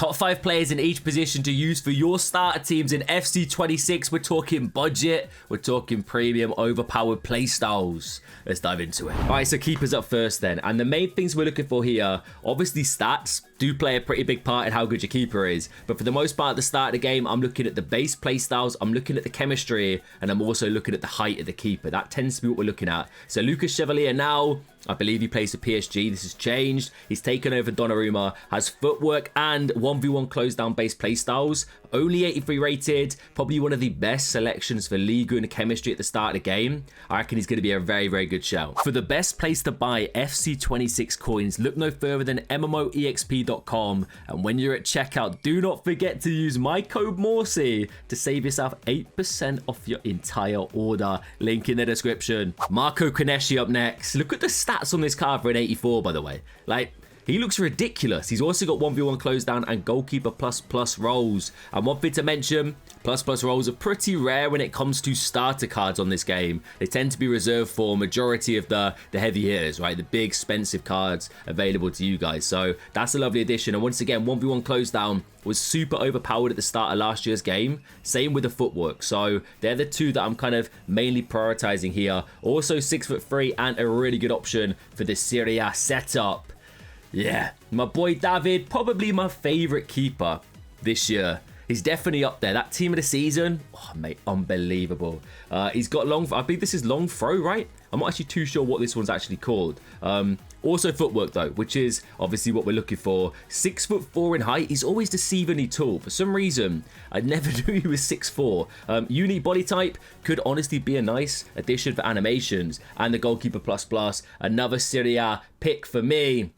Top 5 players in each position to use for your starter teams in FC26. We're talking budget, we're talking premium, overpowered playstyles. Let's dive into it. All right, so keepers up first then. And the main things we're looking for here, obviously stats do play a pretty big part in how good your keeper is. But for the most part at the start of the game, I'm looking at the base playstyles, I'm looking at the chemistry, and I'm also looking at the height of the keeper. That tends to be what we're looking at. So Lucas Chevalier now, I believe he plays for PSG. This has changed. He's taken over Donnarumma, has footwork and 1v1 close down base playstyles. Only 83 rated. Probably one of the best selections for Liga and chemistry at the start of the game. I reckon he's going to be a very, very good shout. For the best place to buy FC26 coins, look no further than MMOEXP.com. And when you're at checkout, do not forget to use my code Morsey to save yourself 8% off your entire order. Link in the description. Marco Koneshi up next. Look at the stats on this card for an 84, by the way. Like, he looks ridiculous. He's also got 1v1 close down and goalkeeper plus rolls. And one thing to mention, plus rolls are pretty rare when it comes to starter cards on this game. They tend to be reserved for majority of the heavy hitters, right? The big expensive cards available to you guys. So that's a lovely addition. And once again, 1v1 close down was super overpowered at the start of last year's game. Same with the footwork. So they're the two that I'm kind of mainly prioritizing here. Also 6'3" and a really good option for the Serie A setup. Yeah, my boy David, probably my favorite keeper this year. He's definitely up there. That team of the season, oh mate, unbelievable. He's got long, I think this is long throw, right? I'm not actually too sure what this one's actually called. Also footwork though, which is obviously what we're looking for. 6'4" in height. He's always deceivingly tall. For some reason, I never knew he was 6'4". Unique body type could honestly be a nice addition for animations. And the goalkeeper plus, another Serie A pick for me.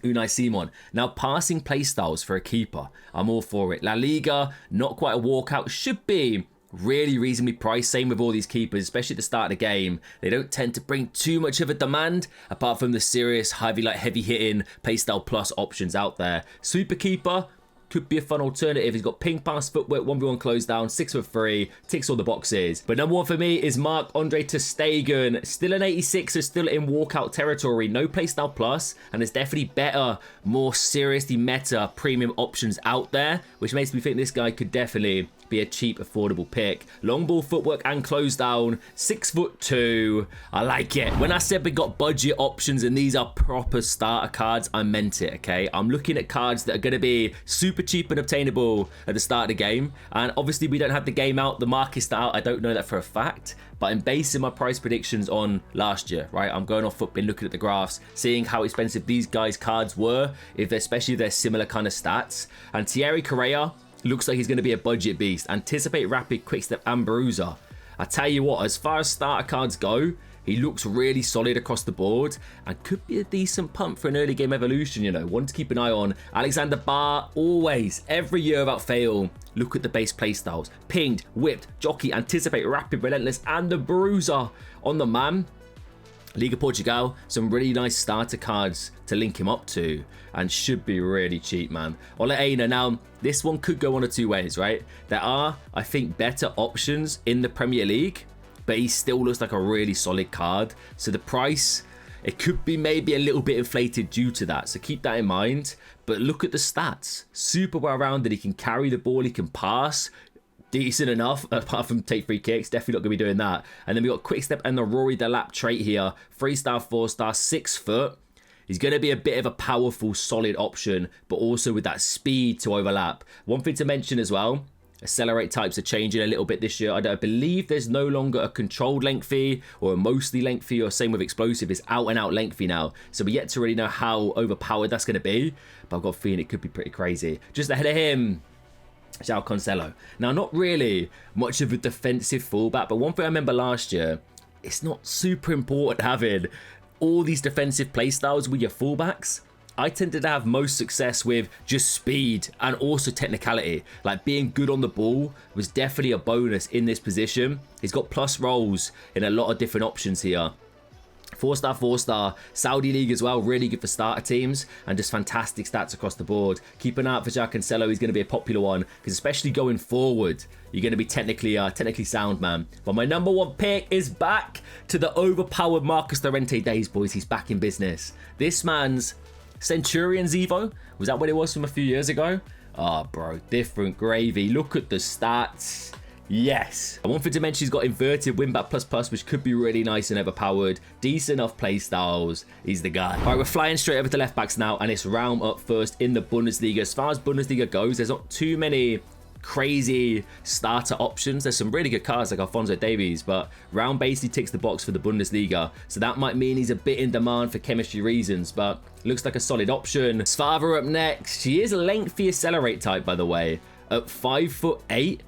Unai Simon. Now, passing playstyles for a keeper, I'm all for it. La Liga, not quite a walkout, should be really reasonably priced. Same with all these keepers, especially at the start of the game. They don't tend to bring too much of a demand, apart from the serious, heavy hitting playstyle plus options out there. Super keeper could be a fun alternative. He's got ping pass, footwork, 1v1 close down, 6'3", ticks all the boxes. But number one for me is Marc-Andre ter Stegen. Still an 86, so still in walkout territory. No playstyle plus, and there's definitely better, more seriously meta premium options out there, which makes me think this guy could definitely be a cheap, affordable pick. Long ball footwork and close down, 6'2". I like it. When I said we got budget options and these are proper starter cards, I meant it, okay? I'm looking at cards that are going to be super cheap and obtainable at the start of the game. And obviously we don't have the game out, the market's out. I don't know that for a fact, but I'm basing my price predictions on last year, right? I'm going off football, looking at the graphs, seeing how expensive these guys' cards were, especially if they're similar kind of stats. And Thierry Correa looks like he's going to be a budget beast. Anticipate, rapid, quick step, and bruiser. I tell you what, as far as starter cards go, he looks really solid across the board and could be a decent pump for an early game evolution, you know. One to keep an eye on. Alexander Barr, always, every year without fail, look at the base playstyles. Pinged, whipped, jockey, anticipate, rapid, relentless, and the bruiser on the man. Liga Portugal, some really nice starter cards to link him up to and should be really cheap, man. Ole Aina, now this one could go one of two ways, right? There are, I think, better options in the Premier League, but he still looks like a really solid card. So the price, it could be maybe a little bit inflated due to that. So keep that in mind. But look at the stats. Super well-rounded. He can carry the ball. He can pass. Decent enough, apart from take free kicks. Definitely not going to be doing that. And then we got quick step and the Rory Delap trait here. 3-star, 4-star, 6 foot. He's going to be a bit of a powerful, solid option, but also with that speed to overlap. One thing to mention as well, accelerate types are changing a little bit this year. I believe there's no longer a controlled lengthy or a mostly lengthy, or same with explosive. It's out and out lengthy now. So we're yet to really know how overpowered that's going to be, but I've got a feeling it could be pretty crazy. Just ahead of him, João Cancelo. Now, not really much of a defensive fullback, but one thing I remember last year, it's not super important having all these defensive playstyles with your fullbacks. I tended to have most success with just speed and also technicality. Like being good on the ball was definitely a bonus in this position. He's got plus rolls in a lot of different options here. 4-star, 4-star, Saudi League as well, really good for starter teams, and just fantastic stats across the board. Keep an eye out for João Cancelo. He's going to be a popular one, because especially going forward, you're going to be technically sound, man. But my number one pick is back to the overpowered Marcus Llorente days, boys. He's back in business. This man's Centurion's Evo? Was that what it was from a few years ago? Oh, bro, different gravy. Look at the stats. Yes. I want for Dimension, he's got inverted win-back plus, which could be really nice and overpowered. Decent enough play styles. He's the guy. All right, we're flying straight over to left backs now, and it's Raum up first in the Bundesliga. As far as Bundesliga goes, there's not too many crazy starter options. There's some really good cards like Alphonso Davies, but Raum basically ticks the box for the Bundesliga, so that might mean he's a bit in demand for chemistry reasons, but looks like a solid option. Svava up next. She is a lengthy accelerate type, by the way, at 5'8".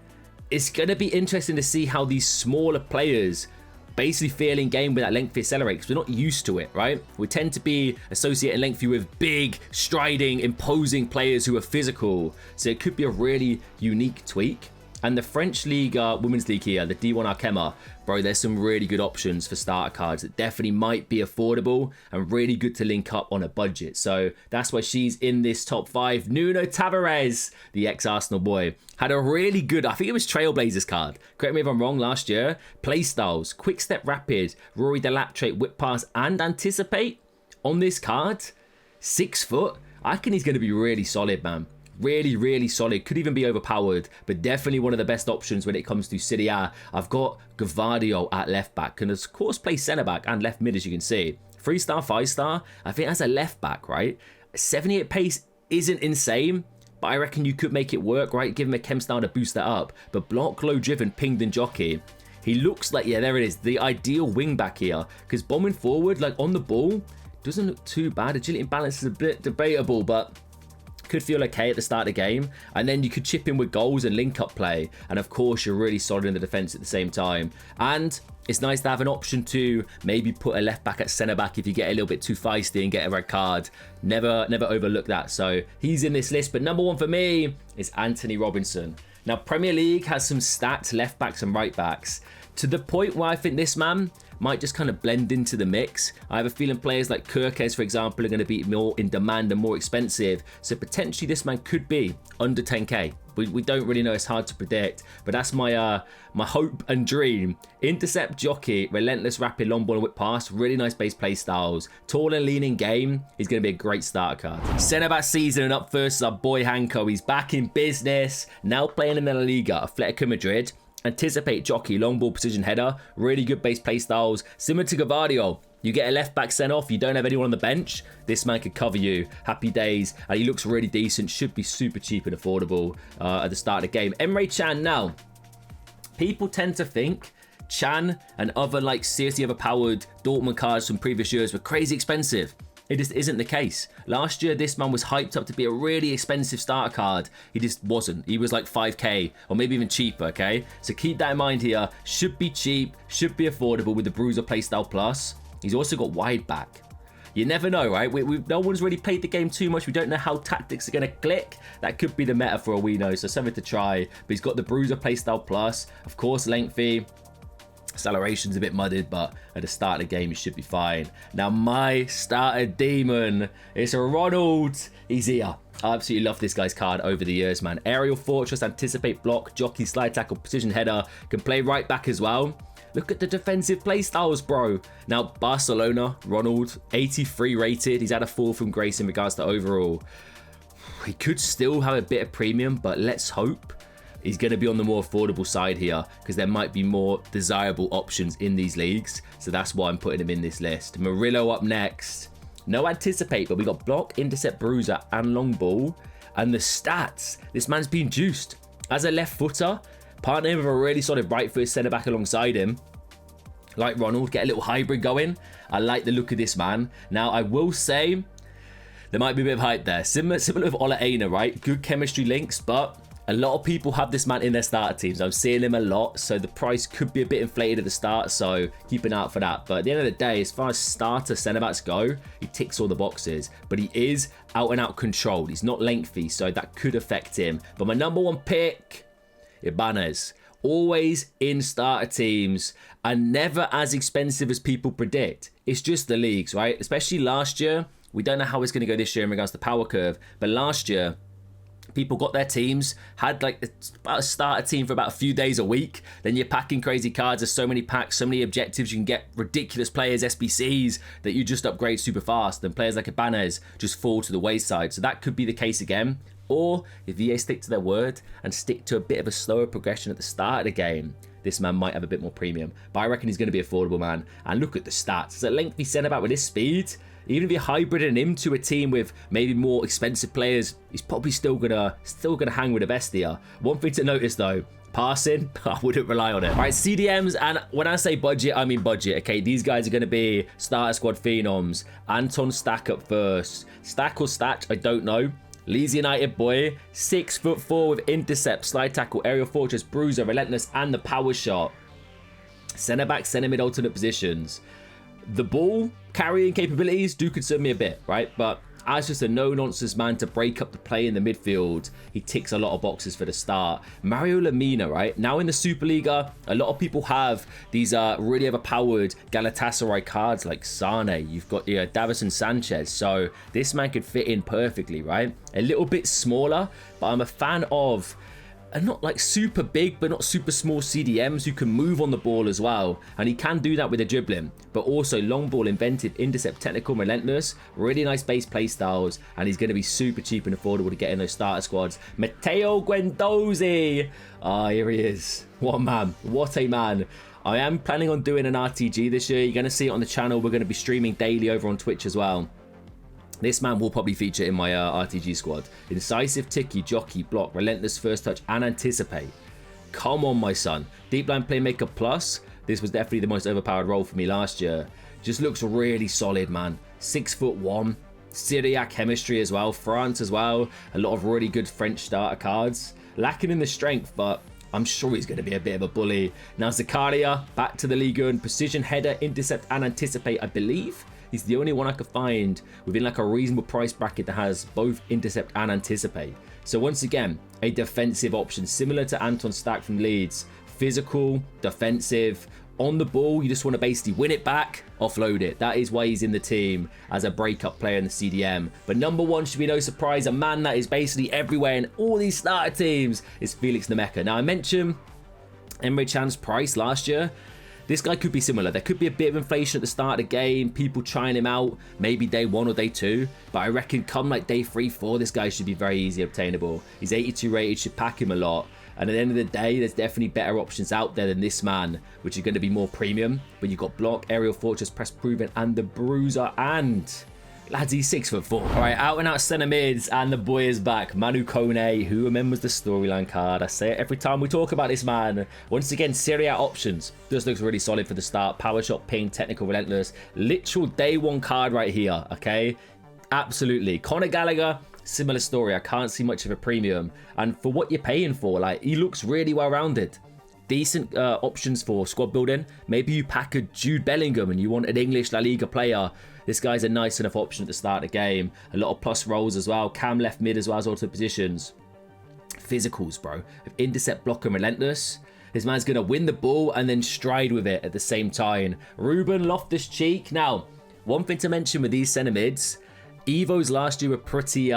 It's going to be interesting to see how these smaller players basically feel in game with that lengthy accelerate, because we're not used to it, right? We tend to be associating lengthy with big, striding, imposing players who are physical. So it could be a really unique tweak. And the French League, Women's League here, the D1 Arkema, bro, there's some really good options for starter cards that definitely might be affordable and really good to link up on a budget. So that's why she's in this top 5. Nuno Tavares, the ex-Arsenal boy, had a really good, I think it was Trailblazers card. Correct me if I'm wrong, last year. Playstyles, quick step rapid, Rory Delap trait, whip pass, and anticipate on this card. 6 foot. I reckon he's going to be really solid, man. Really, really solid. Could even be overpowered, but definitely one of the best options when it comes to Serie A. I've got Gavadio at left back, and of course play centre back and left mid, as you can see. 3-star, 5-star. I think that's a left back, right? 78 pace isn't insane, but I reckon you could make it work, right? Give him a chem style to boost that up. But block, low driven, pinged and jockey. He looks like, yeah, there it is, the ideal wing back here, because bombing forward, like on the ball, doesn't look too bad. Agility and balance is a bit debatable, but could feel okay at the start of the game, and then you could chip in with goals and link up play, and of course you're really solid in the defense at the same time. And it's nice to have an option to maybe put a left back at centre back if you get a little bit too feisty and get a red card. Never overlook that. So he's in this list, but number 1 for me is Anthony Robinson. Now Premier League has some stacked left backs and right backs to the point where I think this man might just kind of blend into the mix. I have a feeling players like Kirkes, for example, are going to be more in demand and more expensive. So potentially this man could be under 10k. We don't really know. It's hard to predict. But that's my my hope and dream. Intercept, jockey, relentless, rapid, long ball and whip pass. Really nice base play styles. Tall and lean in game. He's going to be a great starter card. Centre back season, and up first is our boy Hanko. He's back in business. Now playing in the La Liga, Atletico Madrid. Anticipate, jockey, long ball, precision header, really good base play styles, similar to Gavadio. You get a left back sent off, you don't have anyone on the bench, this man could cover you. Happy days. And he looks really decent, should be super cheap and affordable at the start of the game. Emre Can now. People tend to think Can and other like seriously overpowered Dortmund cards from previous years were crazy expensive. It just isn't the case. Last year, this man was hyped up to be a really expensive starter card. He just wasn't. He was like 5k or maybe even cheaper, okay? So keep that in mind here. Should be cheap, should be affordable with the Bruiser Playstyle Plus. He's also got wide back. You never know, right? No one's really played the game too much. We don't know how tactics are going to click. That could be the meta for all we know, so something to try. But he's got the Bruiser Playstyle Plus. Of course, lengthy. Acceleration's a bit mudded, but at the start of the game, you should be fine. Now, my starter demon is Ronald. He's here. I absolutely love this guy's card over the years, man. Aerial Fortress, Anticipate, Block, Jockey, Slide Tackle, Precision Header. Can play right back as well. Look at the defensive play styles, bro. Now, Barcelona, Ronald, 83 rated. He's had a fall from grace in regards to overall. He could still have a bit of premium, but let's hope he's going to be on the more affordable side here, because there might be more desirable options in these leagues. So that's why I'm putting him in this list. Murillo up next. No Anticipate, but we got Block, Intercept, Bruiser, and Long Ball. And the stats. This man's been juiced. As a left footer, partnering with a really solid right foot centre back alongside him, like Ronald, get a little hybrid going. I like the look of this man. Now, I will say there might be a bit of hype there. Similar with Ola Aina, right? Good chemistry links, but a lot of people have this man in their starter teams. I'm seeing him a lot, so the price could be a bit inflated at the start, so keep an eye out for that. But at the end of the day, as far as starter centre-backs go, he ticks all the boxes. But he is out-and-out controlled. He's not lengthy, so that could affect him. But my number 1 pick, Ibanez. Always in starter teams and never as expensive as people predict. It's just the leagues, right? Especially last year. We don't know how it's going to go this year in regards to power curve, but last year, People got their teams, had like about a starter team for about a few days a week. Then you're packing crazy cards. There's so many packs, so many objectives. You can get ridiculous players, SBCs, that you just upgrade super fast. And players like Ibanez just fall to the wayside. So that could be the case again. Or if EA stick to their word and stick to a bit of a slower progression at the start of the game, this man might have a bit more premium. But I reckon he's going to be affordable, man. And look at the stats. It's a lengthy centre-back with his speed. Even if you're hybriding him to a team with maybe more expensive players, he's probably still gonna hang with the best here. One thing to notice though, passing, I wouldn't rely on it. All right, CDMs, and when I say budget, I mean budget. Okay, these guys are gonna be starter squad phenoms. Anton Stack up first. Stack or Statch, I don't know. Leeds United boy, 6'4" with intercept, slide tackle, aerial fortress, bruiser, relentless, and the power shot. Centre back, centre mid, alternate positions. The ball carrying capabilities do concern me a bit, right? But as just a no-nonsense man to break up the play in the midfield, he ticks a lot of boxes for the start. Mario Lemina, right? Now in the Superliga, a lot of people have these really overpowered Galatasaray cards like Sane. You've got Davison Sanchez. So this man could fit in perfectly, right? A little bit smaller, but I'm a fan of... and not like super big, but not super small CDMs who can move on the ball as well. And he can do that with a dribbling, but also long ball, inventive, intercept, technical, relentless, really nice base play styles. And he's going to be super cheap and affordable to get in those starter squads. Matteo Guendouzi. Ah, here he is. What a man. What a man. I am planning on doing an RTG this year. You're going to see it on the channel. We're going to be streaming daily over on Twitch as well. This man will probably feature in my RTG squad. Incisive, ticky, jockey, block, relentless, first touch, and anticipate. Come on, my son. Deep line playmaker plus. This was definitely the most overpowered role for me last year. Just looks really solid, man. 6'1". Syria chemistry as well. France as well. A lot of really good French starter cards. Lacking in the strength, but I'm sure he's going to be a bit of a bully. Now Zakaria, back to the league and precision header, intercept, and anticipate, I believe. He's the only one I could find within like a reasonable price bracket that has both intercept and anticipate. So once again, a defensive option similar to Anton Stack from Leeds. Physical, defensive, on the ball, you just want to basically win it back, offload it. That is why he's in the team as a breakup player in the CDM. But number one should be no surprise. A man that is basically everywhere in all these starter teams is Felix Nemeka. Now I mentioned Emre Can's price last year. This guy could be similar. There could be a bit of inflation at the start of the game, people trying him out, maybe day 1 or day 2. But I reckon come like day 3, 4, this guy should be very easy obtainable. He's 82 rated, should pack him a lot. And at the end of the day, there's definitely better options out there than this man, which are going to be more premium. But you've got block, aerial fortress, press proven, and the bruiser, and... lads, he's 6'4". All right, out and out centre mids, and the boy is back. Manu Kone, who remembers the storyline card? I say it every time we talk about this man. Once again, Serie A options. This looks really solid for the start. Power shot, ping, technical, relentless. Literal day 1 card right here, okay? Absolutely. Conor Gallagher, similar story. I can't see much of a premium. And for what you're paying for, like, he looks really well-rounded. Decent options for squad building. Maybe you pack a Jude Bellingham and you want an English La Liga player. This guy's a nice enough option at the start of the game. A lot of plus rolls as well. Cam left mid as well as alternate positions. Physicals, bro. Intercept, block, and relentless. This man's going to win the ball and then stride with it at the same time. Ruben Loftus-Cheek. Now, one thing to mention with these centre mids. Evos last year were pretty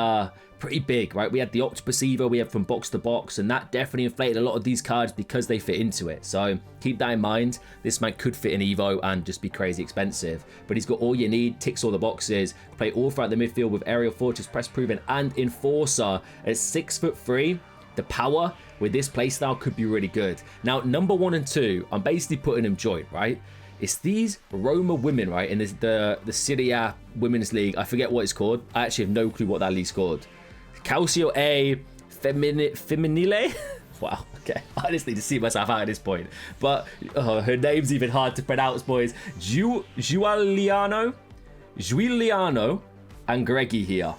big, right? We had the Octopus Evo, we had from box to box, and that definitely inflated a lot of these cards because they fit into it. So keep that in mind. This man could fit in Evo and just be crazy expensive. But he's got all you need, ticks all the boxes, play all throughout the midfield with aerial fortress, press proven, and enforcer. At 6'3", the power with this playstyle could be really good. Now, number 1 and 2, I'm basically putting him joint, right? It's these Roma women, right? In the Serie A Women's League. I forget what it's called. I actually have no clue what that league's called. Calcio A Femminile? Wow, okay. I just need to see myself out at this point. But her name's even hard to pronounce, boys. Giuliano and Greggy here.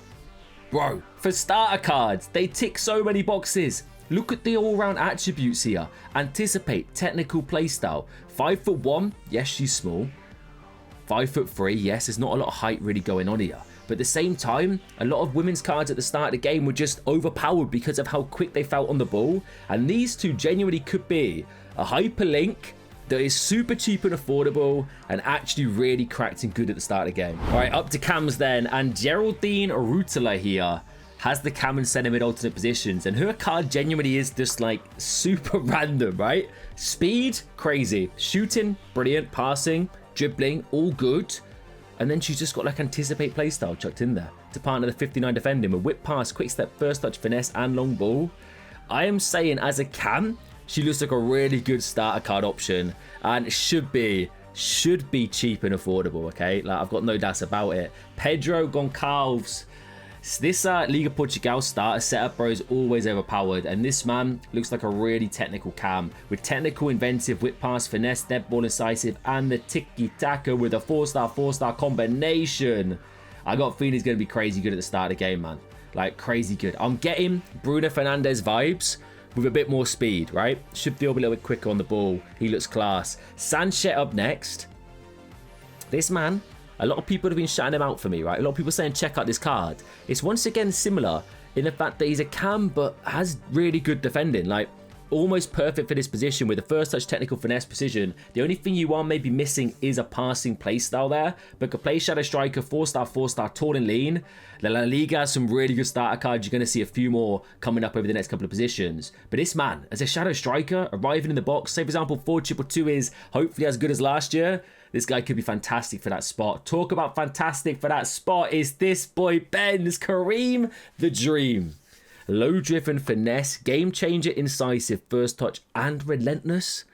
Bro, for starter cards, they tick so many boxes. Look at the all-round attributes here. Anticipate, technical playstyle. 5'1", yes, she's small. 5'3", yes, there's not a lot of height really going on here. But at the same time, a lot of women's cards at the start of the game were just overpowered because of how quick they felt on the ball. And these two genuinely could be a hyperlink that is super cheap and affordable and actually really cracked and good at the start of the game. All right, up to cams then. And Geraldine Rutela here. has the cam and send him in alternate positions. And her card genuinely is just like super random, right? Speed, crazy. Shooting, brilliant. Passing, dribbling, all good. And then she's just got like anticipate playstyle chucked in there to partner the 59 defending with whip pass, quick step, first touch, finesse, and long ball. I am saying as a cam, she looks like a really good starter card option and should be cheap and affordable, okay? Like, I've got no doubts about it. Pedro Goncalves. This Liga Portugal starter setup, bro, is always overpowered. And this man looks like a really technical cam with technical, inventive, whip pass, finesse, dead ball, incisive, and the tiki-taka with a 4-star combination. I got a feeling he's going to be crazy good at the start of the game, man. Like, crazy good. I'm getting Bruno Fernandes vibes with a bit more speed, right? Should feel a little bit quicker on the ball. He looks class. Sanchez up next. This man, a lot of people have been shouting him out for me, right? A lot of people saying, check out this card. It's once again similar in the fact that he's a cam, but has really good defending. Like, almost perfect for this position with the first touch, technical, finesse, precision. The only thing you are maybe missing is a passing play style there, but could play shadow striker, 4-star, tall and lean. The La Liga has some really good starter cards. You're going to see a few more coming up over the next couple of positions. But this man, as a shadow striker, arriving in the box, say for example 4-2-2 is hopefully as good as last year, this guy could be fantastic for that spot. Talk about fantastic for that spot is this boy Benz Kareem the Dream. Low driven, finesse, game changer, incisive, first touch, and relentless.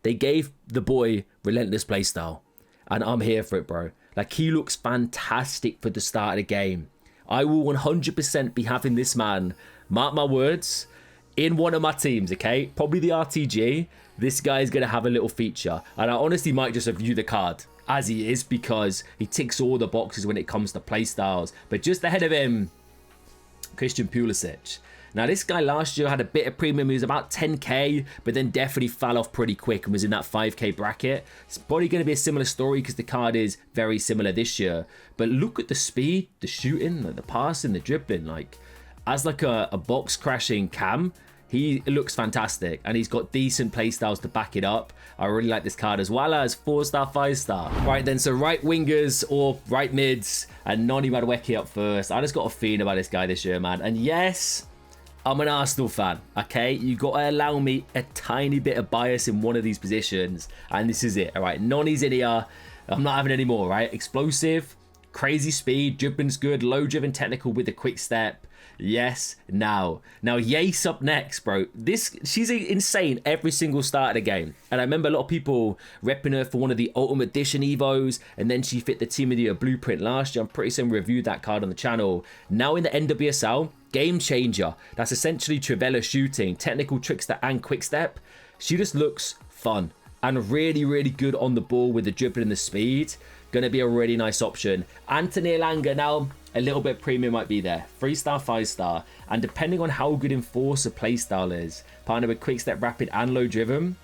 They gave the boy relentless playstyle, and I'm here for it, bro. Like, he looks fantastic for the start of the game. I will 100% be having this man, mark my words, in one of my teams, okay? Probably the RTG. This guy is going to have a little feature, and I honestly might just review the card as he is because he ticks all the boxes when it comes to playstyles. But just ahead of him, Christian Pulisic. Now, this guy last year had a bit of premium. He was about 10k, but then definitely fell off pretty quick and was in that 5k bracket. It's probably going to be a similar story because the card is very similar this year. But look at the speed, the shooting, the passing, the dribbling. Like, as like a box crashing cam, he looks fantastic, and he's got decent playstyles to back it up. I really like this card, as well as 4-star, 5-star. Right then, so right wingers or right mids, and Noni Madueke up first. I just got a feeling about this guy this year, man. And yes, I'm an Arsenal fan, okay? You got to allow me a tiny bit of bias in one of these positions, and this is it. All right, Noni's in here. I'm not having any more, right? Explosive, crazy speed, dribbling's good, low driven technical with a quick step. Yes, now Yace up next, bro. She's insane every single start of the game. And I remember a lot of people repping her for one of the Ultimate Edition Evos, and then she fit the Team of the Year blueprint last year. I'm pretty sure we reviewed that card on the channel. Now in the NWSL, game changer. That's essentially Trivela shooting, technical, trickster, and quick step. She just looks fun and really, really good on the ball with the dribbling and the speed. Going to be a really nice option. Anthony Elanga now, a little bit premium might be there. 3-star, 5-star. And depending on how good Enforcer playstyle is, partner with quick step, rapid, and low driven.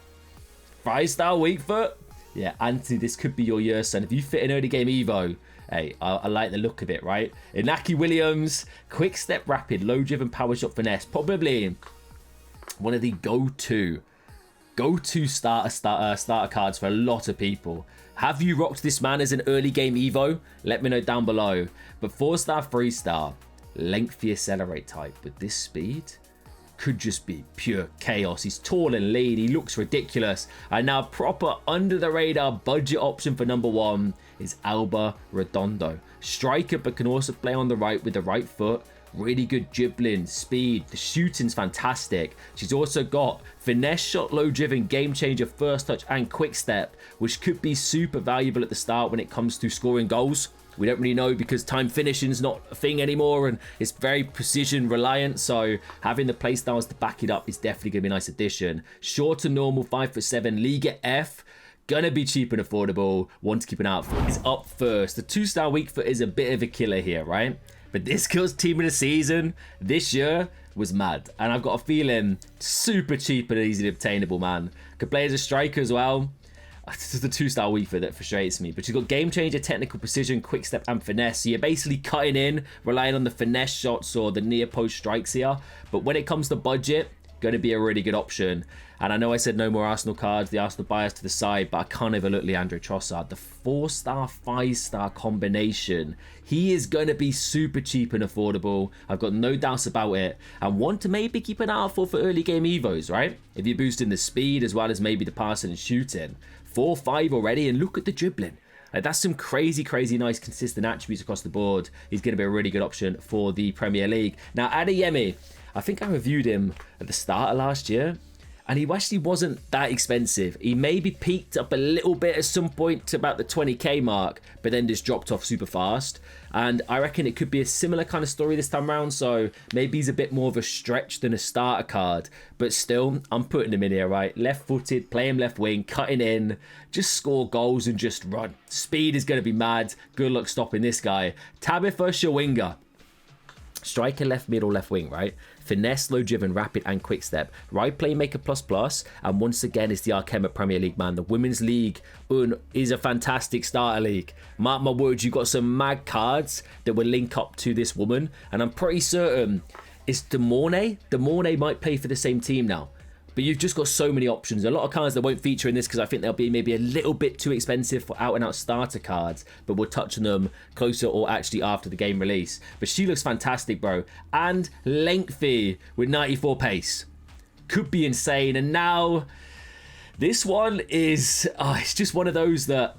5-star, weak foot. Yeah, Anthony, this could be your year, son. If you fit an early game Evo, hey, I like the look of it, right? Inaki Williams, quick step, rapid, low driven, power shot, finesse. Probably one of the go-to starter cards for a lot of people. Have you rocked this man as an early game Evo? Let me know down below. But 4-star, 3-star, lengthy accelerate type with this speed could just be pure chaos. He's tall and lean. He looks ridiculous. And now proper under the radar budget option for number 1 is Alba Redondo. Striker, but can also play on the right with the right foot. Really good dribbling, speed, the shooting's fantastic. She's also got finesse shot, low driven, game changer, first touch, and quick step, which could be super valuable at the start when it comes to scoring goals. We don't really know because time finishing's not a thing anymore, and it's very precision reliant, so having the playstyles to back it up is definitely going to be a nice addition. Short to normal, 5'7", Liga F. Gonna be cheap and affordable. One to keep an eye out for is up first. The 2-star weak foot is a bit of a killer here, right? But this girl's team of the season this year was mad. And I've got a feeling super cheap and easily obtainable, man. Could play as a striker as well. This is the 2-star weak foot that frustrates me. But she's got game changer, technical precision, quick step, and finesse. So you're basically cutting in, relying on the finesse shots or the near post strikes here. But when it comes to budget, going to be a really good option. And I know I said no more Arsenal cards, the Arsenal bias to the side, but I can't overlook Leandro Trossard. The 4-star, 5-star combination. He is going to be super cheap and affordable. I've got no doubts about it. And one to maybe keep an eye out for early game Evos, right? If you're boosting the speed as well as maybe the passing and shooting. 4-5 already, and look at the dribbling. That's some crazy, crazy nice consistent attributes across the board. He's going to be a really good option for the Premier League. Now, Adeyemi, I think I reviewed him at the start of last year, and he actually wasn't that expensive. He maybe peaked up a little bit at some point to about the 20k mark, but then just dropped off super fast. And I reckon it could be a similar kind of story this time around. So maybe he's a bit more of a stretch than a starter card. But still, I'm putting him in here, right? Left-footed, play him left wing, cutting in, just score goals and just run. Speed is going to be mad. Good luck stopping this guy. Tabitha Shawinga. Striker, left mid or left wing, right? Finesse, slow driven, rapid and quick step. Right playmaker plus. And once again, it's the Arkema Premier League, man. The Women's League is a fantastic starter league. Mark my words, you got some mad cards that will link up to this woman. And I'm pretty certain it's Demornay. Demornay might play for the same team now. But you've just got so many options. A lot of cards that won't feature in this because I think they'll be maybe a little bit too expensive for out-and-out starter cards. But we'll touch on them closer or actually after the game release. But she looks fantastic, bro. And lengthy with 94 pace. Could be insane. And now, this one is... it's just one of those that...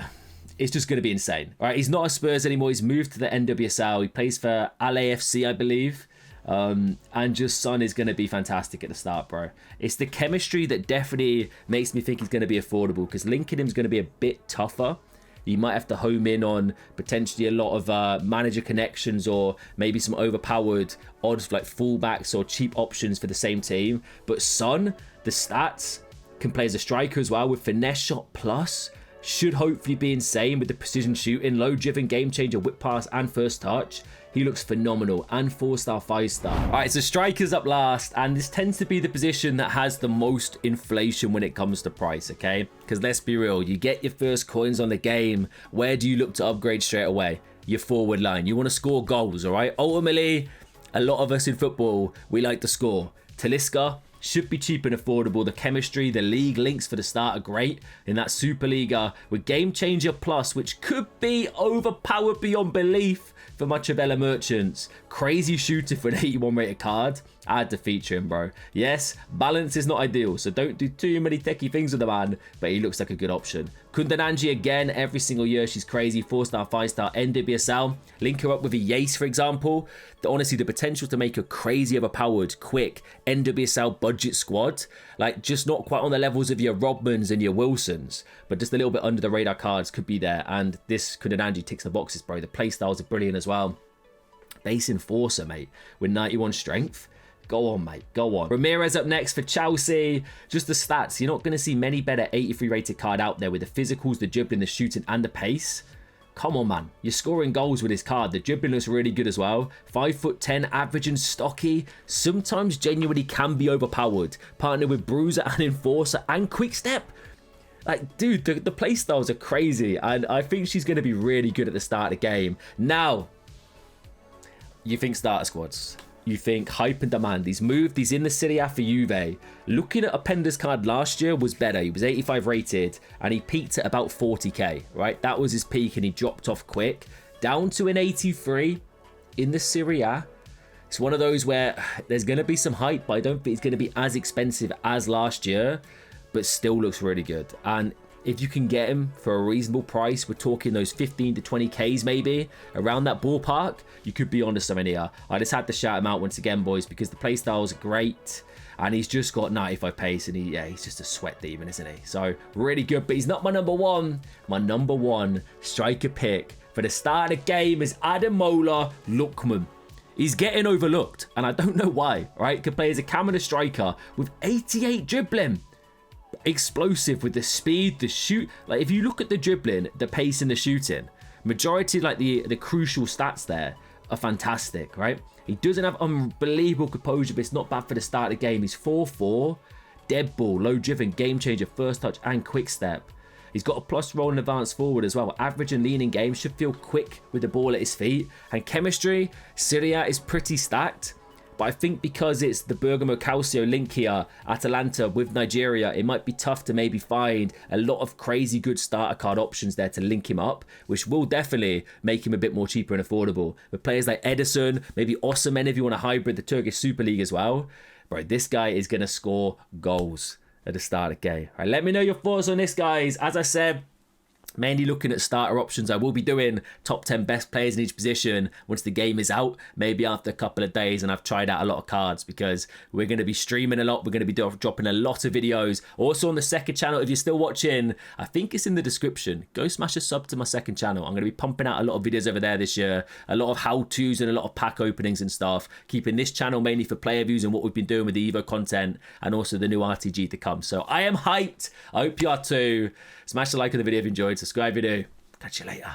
It's just going to be insane. All right, he's not a Spurs anymore. He's moved to the NWSL. He plays for LAFC, I believe. And just Son is going to be fantastic at the start, bro. It's the chemistry that definitely makes me think he's going to be affordable, because linking him is going to be a bit tougher. You might have to home in on potentially a lot of manager connections or maybe some overpowered odds like fullbacks or cheap options for the same team. But Son, the stats, can play as a striker as well with finesse shot plus. Should hopefully be insane with the precision shooting, low driven, game changer, whip pass and first touch. He looks phenomenal, and 4-star, 5-star. All right, so strikers up last, and this tends to be the position that has the most inflation when it comes to price, okay? Because let's be real, you get your first coins on the game. Where do you look to upgrade straight away? Your forward line. You want to score goals, all right? Ultimately, a lot of us in football, we like to score. Talisca should be cheap and affordable. The chemistry, the league links for the start are great in that Superliga with Game Changer Plus, which could be overpowered beyond belief for Machavella Merchants. Crazy shooter for an 81 rated card. I had to feature him, bro. Yes, balance is not ideal, so don't do too many techie things with the man, but he looks like a good option. Kundananji again, every single year she's crazy. 4-star, 5-star, NWSL. Link her up with a Yace, for example. Honestly, the potential to make her crazy overpowered, quick, NWSL budget squad. Like, just not quite on the levels of your Rodmans and your Wilsons, but just a little bit under the radar cards could be there. And this Kundananji ticks the boxes, bro. The playstyles are brilliant as well. Base Enforcer, mate, with 91 strength. Go on, mate. Go on. Ramirez up next for Chelsea. Just the stats. You're not going to see many better 83 rated card out there with the physicals, the dribbling, the shooting, and the pace. Come on, man. You're scoring goals with this card. The dribbling looks really good as well. 5'10", average and stocky. Sometimes genuinely can be overpowered. Partnered with Bruiser and Enforcer and Quick Step. Like, dude, the play styles are crazy. And I think she's going to be really good at the start of the game. Now, you think starter squads. You think hype and demand. He's moved. He's in the Serie A for Juve. Looking at Oppenda's card last year was better. He was 85 rated and he peaked at about 40k, right? That was his peak and he dropped off quick. Down to an 83 in the Serie A. It's one of those where there's going to be some hype, but I don't think it's going to be as expensive as last year, but still looks really good. And if you can get him for a reasonable price, we're talking those 15 to 20Ks maybe, around that ballpark, you could be onto something here. I just had to shout him out once again, boys, because the playstyle's great. And he's just got 95 pace, and he's just a sweat demon, isn't he? So, really good, but he's not my number one. My number one striker pick for the start of the game is Ademola Lookman. He's getting overlooked, and I don't know why, right? Could play as a Camera striker with 88 dribbling. Explosive with the speed, the shoot. Like, if you look at the dribbling, the pace and the shooting, majority, like the crucial stats there are fantastic, right? He doesn't have unbelievable composure, but it's not bad for the start of the game. He's 4'4", dead ball, low driven, game changer, first touch and quick step. He's got a plus roll and advance forward as well. Average and leaning game, should feel quick with the ball at his feet. And chemistry, Serie A is pretty stacked. But I think because it's the Bergamo Calcio link here, Atalanta with Nigeria, it might be tough to maybe find a lot of crazy good starter card options there to link him up, which will definitely make him a bit more cheaper and affordable. But players like Edison, maybe Osimhen if you want to hybrid the Turkish Super League as well. Bro, this guy is going to score goals at the start of the game. All right, let me know your thoughts on this, guys. As I said, mainly looking at starter options. I will be doing top 10 best players in each position once the game is out, maybe after a couple of days and I've tried out a lot of cards, because we're going to be streaming a lot. We're going to be dropping a lot of videos. Also on the second channel, if you're still watching, I think it's in the description. Go smash a sub to my second channel. I'm going to be pumping out a lot of videos over there this year. A lot of how-tos and a lot of pack openings and stuff. Keeping this channel mainly for player views and what we've been doing with the Evo content and also the new RTG to come. So I am hyped. I hope you are too. Smash the like on the video if you enjoyed. Subscribe if you do. Catch you later.